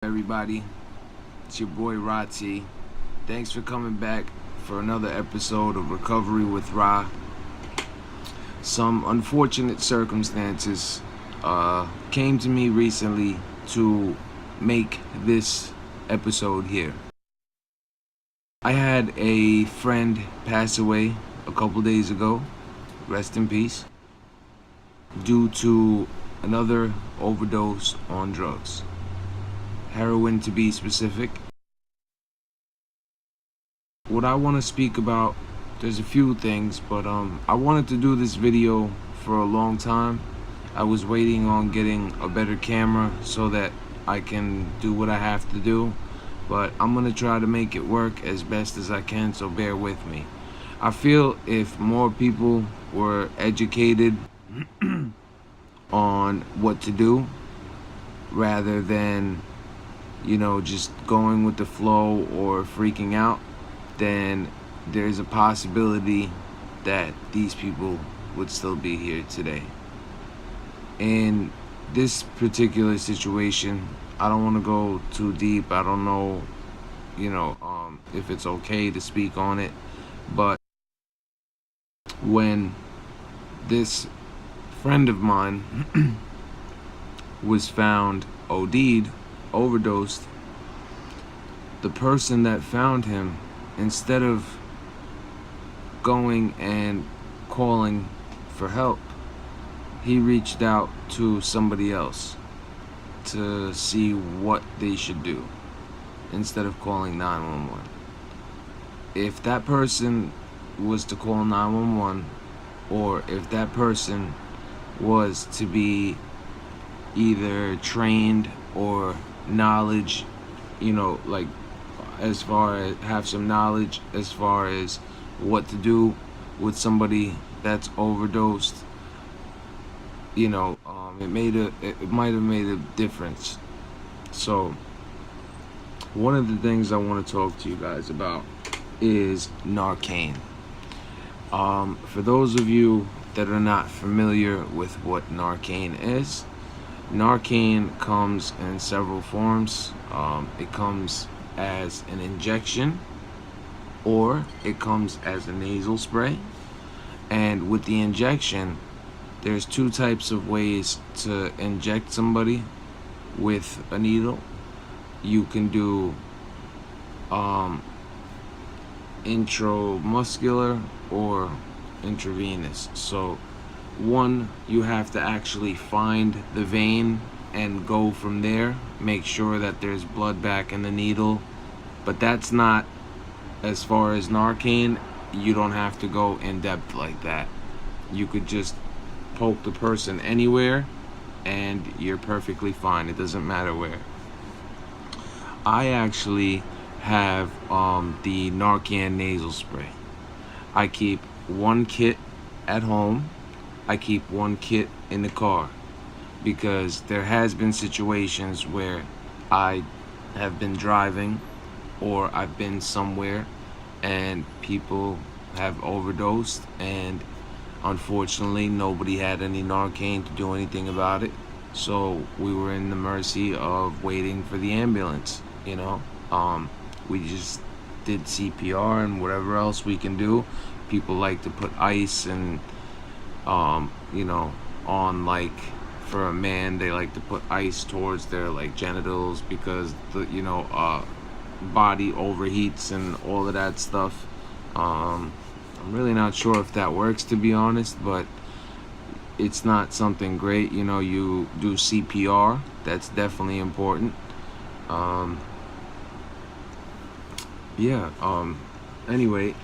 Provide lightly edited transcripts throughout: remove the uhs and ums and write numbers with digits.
Everybody, it's your boy Rati. Thanks for coming back for another episode of Recovery with Rah. Some unfortunate circumstances came to me recently to make this episode here. I had a friend pass away a couple days ago, rest in peace, due to another overdose on drugs. Heroin, to be specific. What I want to speak about, there's a few things, but I wanted to do this video for a long time. I was waiting on getting a better camera so that I can do what I have to do, but I'm gonna try to make it work as best as I can, so bear with me. I feel if more people were educated on what to do rather than just going with the flow or freaking out, then there's a possibility that these people would still be here today. In this particular situation, I don't want to go too deep. I don't know, if it's okay to speak on it, but when this friend of mine was found OD'd, overdosed, the person that found him, instead of going and calling for help, he reached out to somebody else to see what they should do instead of calling 911. If that person was to call 911, or if that person was to be either trained or knowledge, as far as have some knowledge as far as what to do with somebody that's overdosed, it might have made a difference. So one of the things I want to talk to you guys about is Narcan. For those of you that are not familiar with what Narcan is, Narcan comes in several forms. It comes as an injection, or it comes as a nasal spray. And with the injection, there's two types of ways to inject somebody with a needle. You can do intramuscular or intravenous. So one, you have to actually find the vein and go from there, make sure that there's blood back in the needle. But that's not, as far as Narcan, you don't have to go in depth like that. You could just poke the person anywhere and you're perfectly fine. It doesn't matter where. I actually have the Narcan nasal spray. I keep one kit at home. I keep one kit in the car, because there has been situations where I have been driving or I've been somewhere and people have overdosed, and unfortunately nobody had any Narcan to do anything about it. So we were in the mercy of waiting for the ambulance. We just did CPR and whatever else we can do. People like to put ice and on, like, for a man, they like to put ice towards their genitals because the body overheats and all of that stuff. I'm really not sure if that works, to be honest, but it's not something great. You do CPR, that's definitely important. Anyway,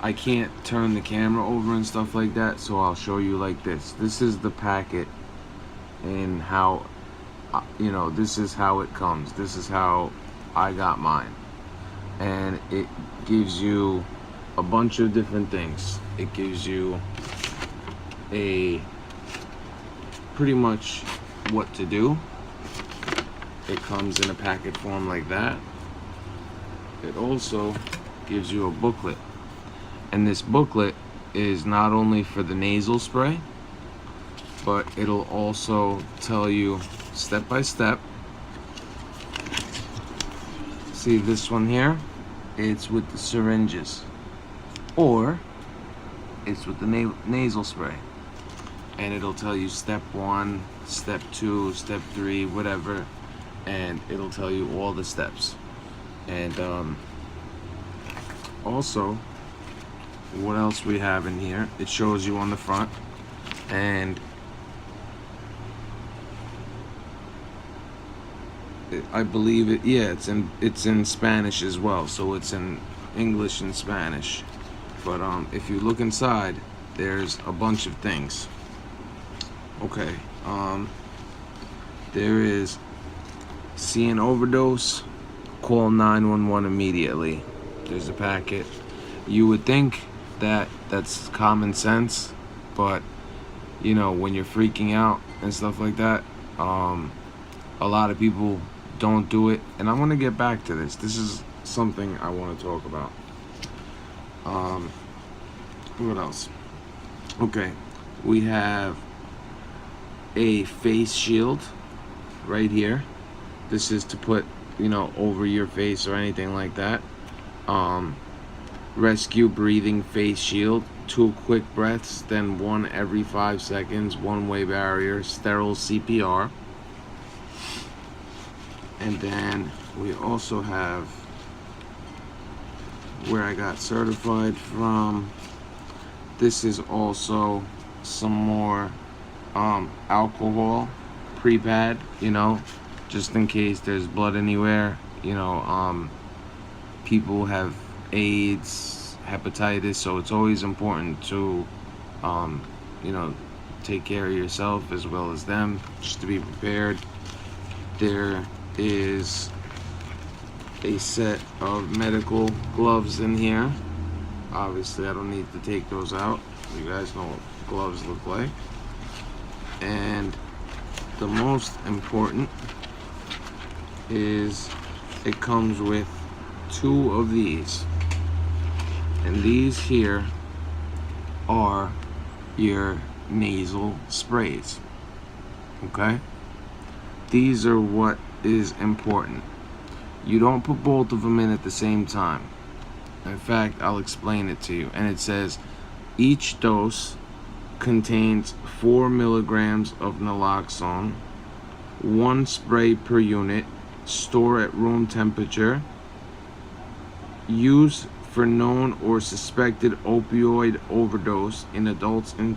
I can't turn the camera over and stuff like that, so I'll show you like this. This is the packet, and how, this is how it comes. This is how I got mine. And it gives you a bunch of different things. It gives you pretty much what to do. It comes in a packet form like that. It also gives you a booklet. And this booklet is not only for the nasal spray, but it'll also tell you step by step See this one here? It's with the syringes, or it's with the nasal spray, and it'll tell you step 1, step 2, step 3, whatever, and it'll tell you all the steps. And also, what else we have in here? It shows you on the front, and I believe it. Yeah, it's in Spanish as well. So it's in English and Spanish. But if you look inside, there's a bunch of things. Okay. There is, see an overdose, call 911 immediately. There's a packet. You would think that that's common sense, but you know, when you're freaking out and stuff like that, a lot of people don't do it, and I want to get back to this. This is something I want to talk about. What else? Okay, we have a face shield right here. This is to put, you know, over your face or anything like that. Rescue breathing face shield, 2 quick breaths, then 1 every 5 seconds, 1-way barrier, sterile CPR. And then we also have, where I got certified from, this is also some more alcohol pre-pad, you know, just in case there's blood anywhere. You know, people have AIDS, hepatitis, so it's always important to you know, take care of yourself as well as them, just to be prepared. There is a set of medical gloves in here. Obviously I don't need to take those out. You guys know what gloves look like. And the most important is it comes with 2 of these, and these here are your nasal sprays. Okay, these are what is important. You don't put both of them in at the same time. In fact, I'll explain it to you. And it says each dose contains 4 milligrams of naloxone, 1 spray per unit, store at room temperature, use for known or suspected opioid overdose in adults and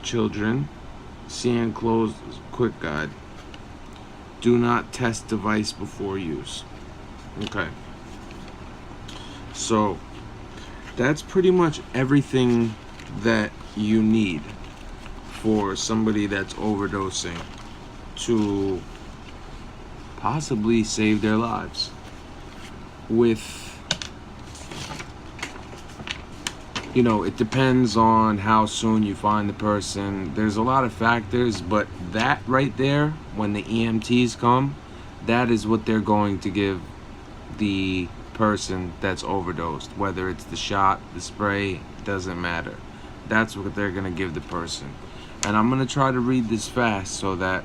children. See enclosed quick guide. Do not test device before use. Okay. So that's pretty much everything that you need for somebody that's overdosing to possibly save their lives. With, you know, it depends on how soon you find the person. There's a lot of factors, but that right there, when the EMTs come, that is what they're going to give the person that's overdosed. Whether it's the shot, the spray, doesn't matter. That's what they're gonna give the person. And I'm gonna try to read this fast so that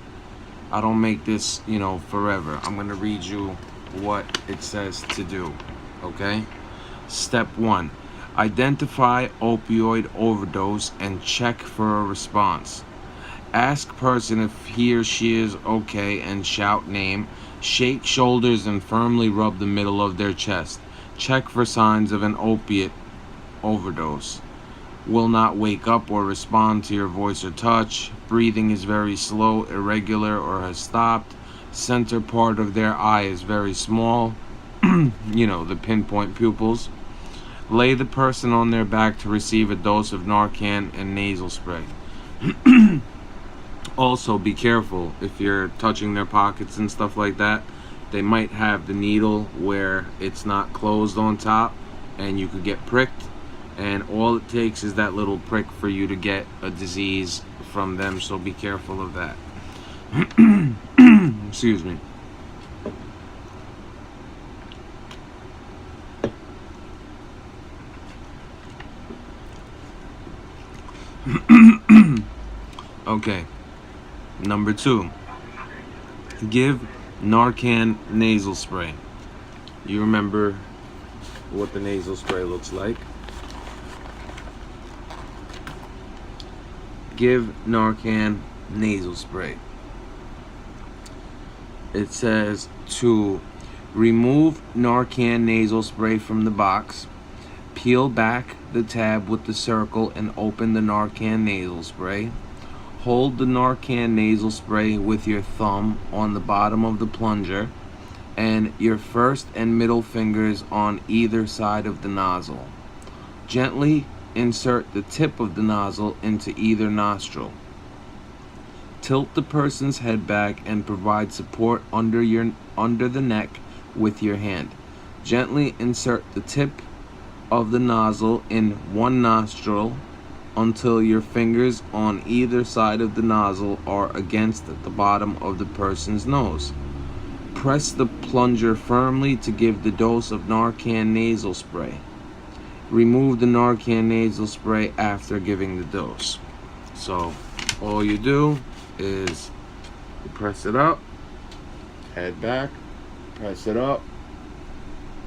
I don't make this, you know, forever. I'm gonna read you what it says to do. Okay? Step 1. Identify opioid overdose and check for a response. Ask person if he or she is okay and shout name. Shake shoulders and firmly rub the middle of their chest. Check for signs of an opiate overdose. Will not wake up or respond to your voice or touch. Breathing is very slow, irregular, or has stopped. Center part of their eye is very small. You know, the pinpoint pupils. Lay the person on their back to receive a dose of Narcan and nasal spray. Also, be careful if you're touching their pockets and stuff like that. They might have the needle where it's not closed on top, and you could get pricked. And all it takes is that little prick for you to get a disease from them, so be careful of that. Excuse me. Okay. Number 2. Give Narcan nasal spray. You remember what the nasal spray looks like. Give Narcan nasal spray. It says to remove Narcan nasal spray from the box, peel back the tab with the circle and open the Narcan nasal spray. Hold the Narcan nasal spray with your thumb on the bottom of the plunger and your first and middle fingers on either side of the nozzle. Gently insert the tip of the nozzle into either nostril. Tilt the person's head back and provide support under the neck with your hand. Gently insert the tip of the nozzle in one nostril until your fingers on either side of the nozzle are against the bottom of the person's nose. Press the plunger firmly to give the dose of Narcan nasal spray. Remove the Narcan nasal spray after giving the dose. So all you do is you press it up, head back, press it up,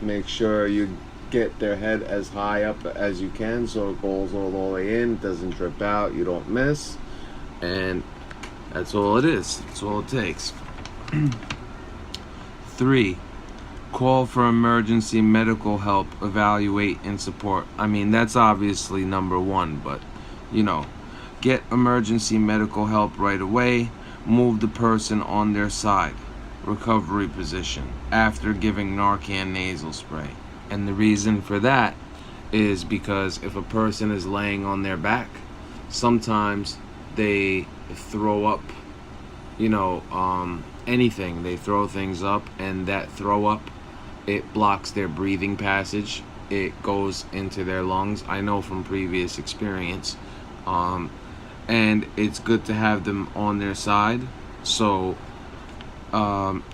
make sure you get their head as high up as you can so it goes all the way in, doesn't drip out, you don't miss, and that's all it is. That's all it takes. 3. Call for emergency medical help, evaluate and support. I mean, that's obviously number one, but get emergency medical help right away. Move the person on their side, recovery position, after giving Narcan nasal spray. And the reason for that is because if a person is laying on their back, sometimes they throw up, anything. They throw things up, and that throw up, it blocks their breathing passage. It goes into their lungs. I know from previous experience. And it's good to have them on their side. So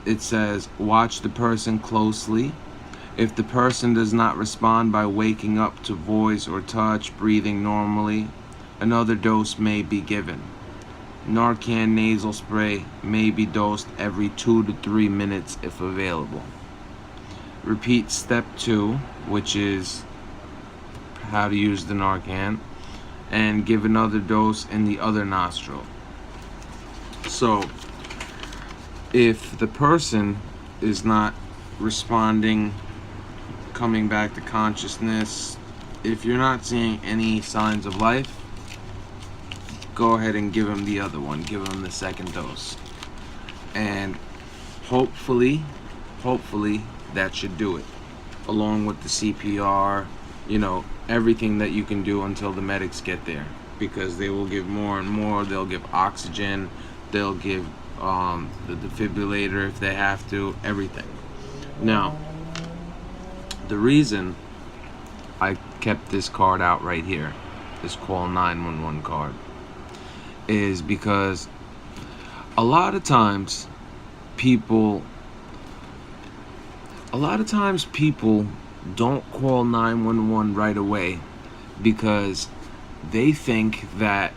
it says, watch the person closely. If the person does not respond by waking up to voice or touch, breathing normally, another dose may be given. Narcan nasal spray may be dosed every 2 to 3 minutes if available. Repeat step 2, which is how to use the Narcan, and give another dose in the other nostril. So if the person is not responding, coming back to consciousness, if you're not seeing any signs of life, go ahead and give them the other one. Give them the second dose. And hopefully that should do it. Along with the CPR, everything that you can do until the medics get there. Because they will give more and more. They'll give oxygen. They'll give the defibrillator if they have to. Everything. Now, the reason I kept this card out right here, this call 911 card, is because a lot of times people don't call 911 right away because they think that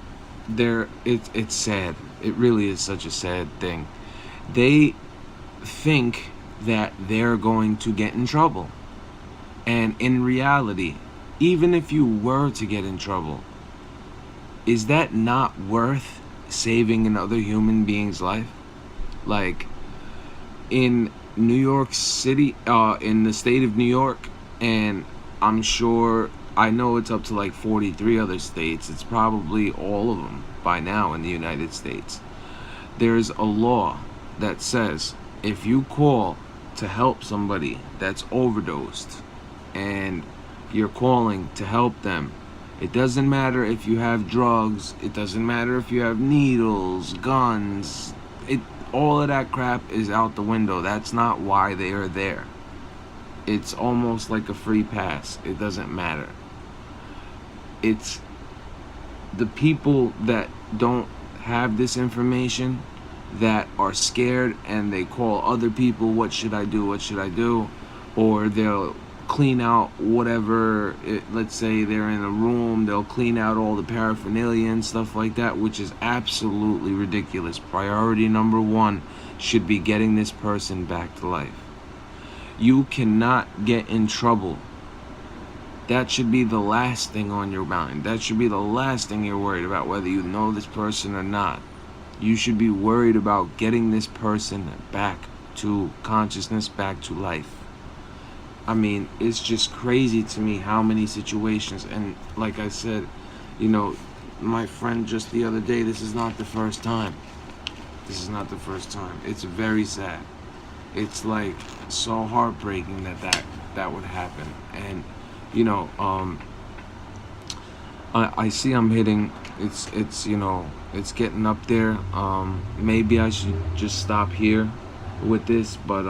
it's sad. It really is such a sad thing. They think that they're going to get in trouble. And in reality, even if you were to get in trouble, is that not worth saving another human being's life? Like, in New York City, in the state of New York, and I'm sure, I know it's up to like 43 other states, it's probably all of them by now in the United States. There's a law that says if you call to help somebody that's overdosed and you're calling to help them, it doesn't matter if you have drugs, it doesn't matter if you have needles, guns, all of that crap is out the window. That's not why they are there. It's almost like a free pass. It doesn't matter. It's the people that don't have this information that are scared and they call other people, what should I do? Or they'll clean out whatever, let's say they're in a room, they'll clean out all the paraphernalia and stuff like that, which is absolutely ridiculous. Priority number one should be getting this person back to life. You cannot get in trouble. That should be the last thing on your mind. That should be the last thing you're worried about, whether you know this person or not. You should be worried about getting this person back to consciousness, back to life. I mean, it's just crazy to me how many situations, and like I said, my friend just the other day, this is not the first time. This is not the first time. It's very sad. It's like so heartbreaking that would happen. And I see I'm hitting, it's getting up there. Maybe I should just stop here with this, but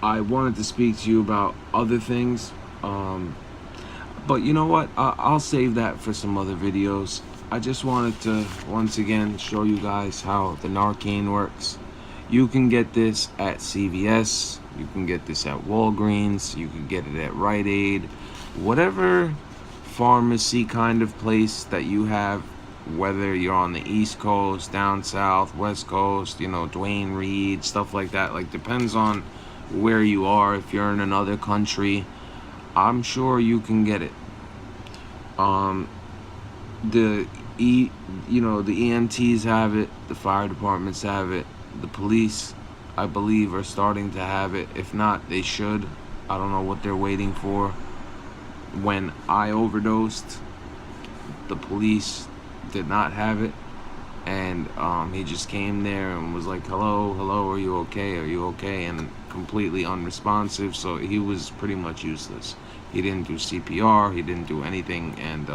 I wanted to speak to you about other things. But you know what? I'll save that for some other videos. I just wanted to once again show you guys how the Narcan works. You can get this at CVS, you can get this at Walgreens, you can get it at Rite Aid, whatever pharmacy kind of place that you have, whether you're on the East Coast, down South, West Coast, Dwayne Reed, stuff like that. Like, depends on where you are. If you're in another country, I'm sure you can get it. The EMTs have it, the fire departments have it, the police, I believe, are starting to have it. If not, they should. I don't know what they're waiting for. When I overdosed, the police did not have it, and he just came there and was like, hello, are you okay, and completely unresponsive. So he was pretty much useless. He didn't do CPR, he didn't do anything, and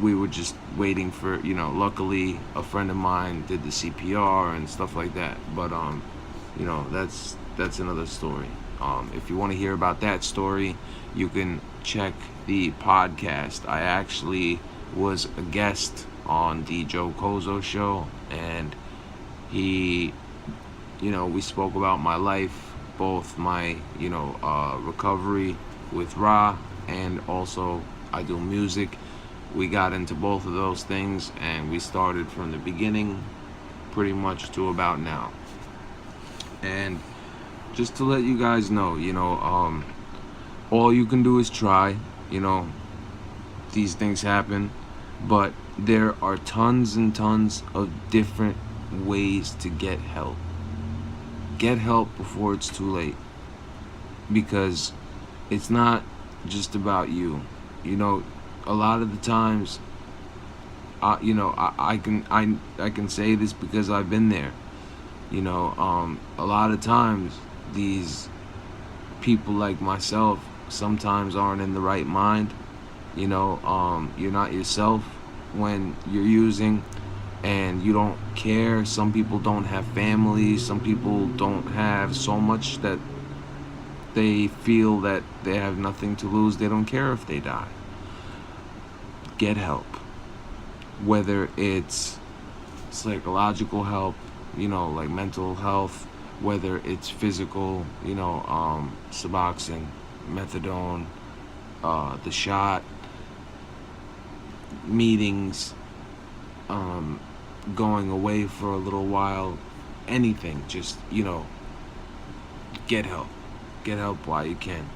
we were just waiting for, luckily a friend of mine did the CPR and stuff like that. But that's another story. If you want to hear about that story, you can check the podcast. I actually was a guest on the Joe Kozo show, and we spoke about my life, both my recovery with Ra, and also I do music. We got into both of those things, and we started from the beginning pretty much to about now. And just to let you guys know, all you can do is try. These things happen, but there are tons and tons of different ways to get help. Get help before it's too late, because it's not just about you. A lot of the times, I can say this because I've been there. A lot of times these people like myself sometimes aren't in the right mind. You're not yourself when you're using, and you don't care. Some people don't have families. Some people don't have so much that they feel that they have nothing to lose. They don't care if they die. Get help. Whether it's psychological help, like mental health, whether it's physical, Suboxone, methadone, the shot, meetings, going away for a little while, anything. Just, get help. Get help while you can.